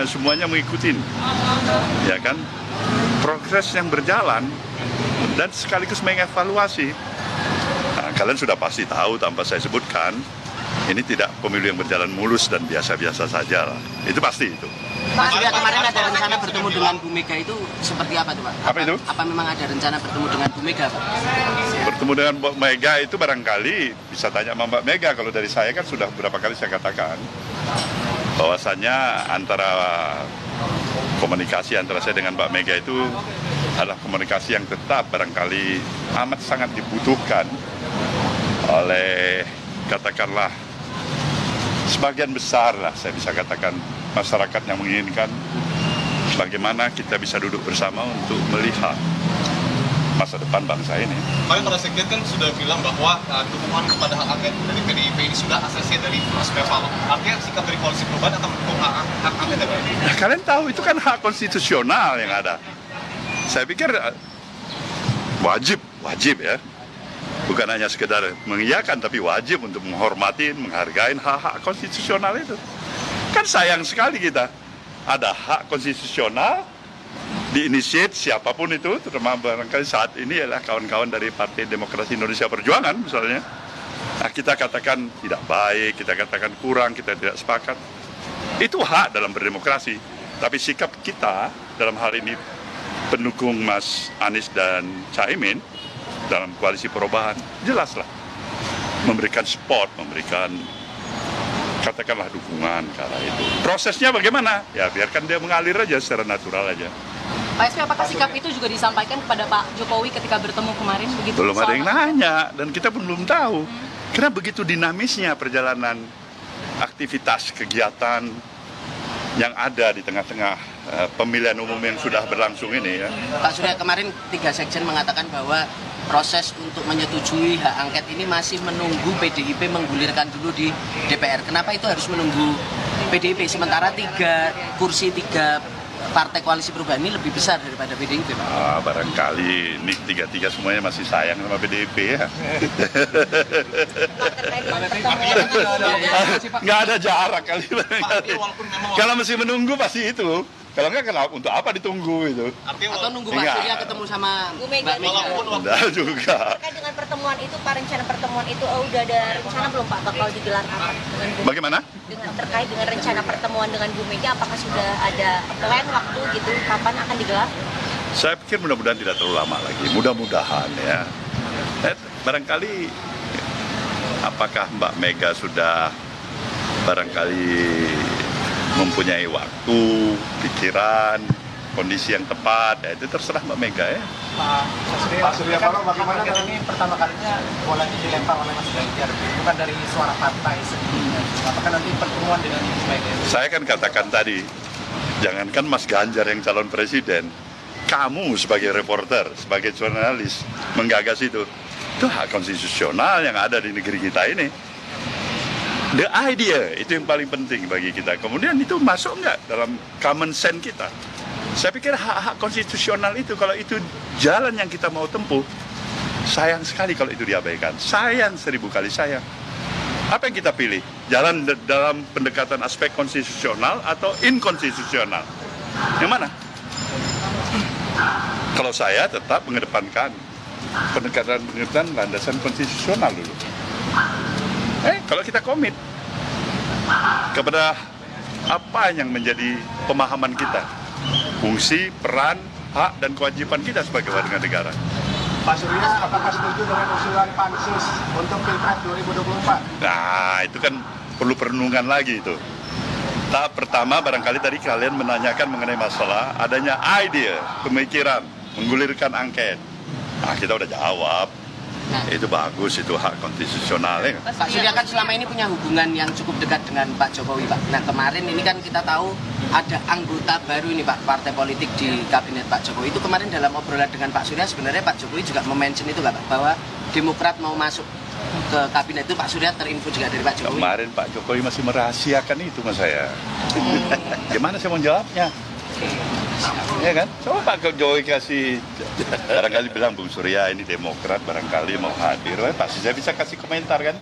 Semuanya mengikuti, ya kan, progres yang berjalan dan sekaligus mengevaluasi. Nah, kalian sudah pasti tahu tanpa saya sebutkan, ini tidak pemilu yang berjalan mulus dan biasa-biasa saja lah. Itu pasti itu. Pak Surya, kemarin ada rencana bertemu dengan Bu Mega, itu seperti apa tuh Pak? Apa itu? Apa memang ada rencana bertemu dengan Bu Mega Pak? Bertemu dengan Mbak Mega itu barangkali bisa tanya sama Mbak Mega. Kalau dari saya kan sudah beberapa kali saya katakan bahwasannya antara komunikasi antara saya dengan Mbak Mega itu adalah komunikasi yang tetap barangkali amat sangat dibutuhkan oleh katakanlah sebagian besar lah, saya bisa katakan masyarakat yang menginginkan bagaimana kita bisa duduk bersama untuk melihat masa depan bangsa ini. Kemarin para sekjen kan sudah bilang bahwa dukungan kepada hak angket dari PDIP ini sudah asesnya dari Mas Bevalo. Artinya sikap dari Koalisi Perubahan akan mendukung hak angket ya Pak? Nah, kalian tahu itu kan hak konstitusional yang ada. Saya pikir wajib ya. Bukan hanya sekedar mengiyakan, tapi wajib untuk menghormati, menghargai hak-hak konstitusional itu. Kan sayang sekali kita ada hak konstitusional diinisiat siapapun itu, terutama barangkali saat ini adalah kawan-kawan dari Partai Demokrasi Indonesia Perjuangan misalnya. Nah, kita katakan tidak baik, kita katakan kurang, kita tidak sepakat. Itu hak dalam berdemokrasi. Tapi sikap kita dalam hal ini pendukung Mas Anies dan Caimin dalam koalisi perubahan, jelaslah memberikan support, memberikan katakanlah dukungan ke arah itu. Prosesnya bagaimana? Ya biarkan dia mengalir aja secara natural aja. Pak SP, apakah sikap itu juga disampaikan kepada Pak Jokowi ketika bertemu kemarin? Begitu Belum ada yang nanya dan kita pun belum tahu. Karena begitu dinamisnya perjalanan aktivitas kegiatan yang ada di tengah-tengah pemilihan umum yang sudah berlangsung ini ya. Pak Surya, kemarin 3 sekjen mengatakan bahwa proses untuk menyetujui hak angket ini masih menunggu PDIP menggulirkan dulu di DPR. Kenapa itu harus menunggu PDIP? Sementara 3 kursi 3 partai koalisi perubahan ini lebih besar daripada PDIP, Pak. Barangkali ini 3 semuanya masih sayang sama PDIP ya. Nggak ada jarak kali. Kalau masih menunggu pasti itu. Kalau nggak, kenapa? Untuk apa ditunggu itu? Atau nunggu Pak Surya ketemu sama Bu Mega. Enggak juga. Terkait dengan pertemuan itu, Pak, rencana pertemuan itu udah ada rencana belum Pak bakal digelar kapan? Bagaimana? Terkait dengan rencana pertemuan dengan Bu Mega, apakah sudah ada plan waktu gitu kapan akan digelar? Saya pikir mudah-mudahan tidak terlalu lama lagi. Mudah-mudahan ya. Barangkali apakah Mbak Mega sudah barangkali mempunyai waktu, pikiran, kondisi yang tepat, ya itu terserah Mbak Mega ya. Pak Surya Paloh, bagaimana ini pertama kalinya bolanya dilempar oleh Mas Ganjar, bukan dari suara partai sendiri. Apakah nanti pertemuan dengan Ibu Mega? Saya kan katakan tadi, jangankan Mas Ganjar yang calon presiden, kamu sebagai reporter, sebagai jurnalis menggagas itu hak konstitusional yang ada di negeri kita ini. The idea itu yang paling penting bagi kita. Kemudian itu masuk nggak dalam common sense kita? Saya pikir hak-hak konstitusional itu, kalau itu jalan yang kita mau tempuh, sayang sekali kalau itu diabaikan. Sayang 1000 kali sayang. Apa yang kita pilih? Jalan dalam pendekatan aspek konstitusional atau inkonstitusional? Yang mana? Kalau saya tetap mengedepankan pendekatan landasan konstitusional dulu. Kalau kita komit kepada apa yang menjadi pemahaman kita, fungsi, peran, hak, dan kewajiban kita sebagai warga negara. Pak Surya, apakah setuju dengan usulan Pansus untuk Pilpres 2024? Nah, itu kan perlu perenungan lagi itu. Tahap pertama barangkali tadi kalian menanyakan mengenai masalah adanya ide, pemikiran, menggulirkan angket. Nah, kita udah jawab. Itu bagus, itu hak konstitusional ya. Pak Surya kan selama ini punya hubungan yang cukup dekat dengan Pak Jokowi, Pak. Nah, kemarin ini kan kita tahu ada anggota baru ini, Pak, partai politik di kabinet Pak Jokowi. Itu kemarin dalam obrolan dengan Pak Surya, sebenarnya Pak Jokowi juga mention itu nggak, Pak, bahwa Demokrat mau masuk ke kabinet itu. Pak Surya terinfo juga dari Pak Jokowi. Kemarin Pak Jokowi masih merahasiakan itu sama saya. Gimana saya mau jawabnya? Ya kan? Coba Pak Jokowi kasih, barangkali bilang Bung Surya ini Demokrat barangkali mau hadir, pasti saya bisa kasih komentar kan.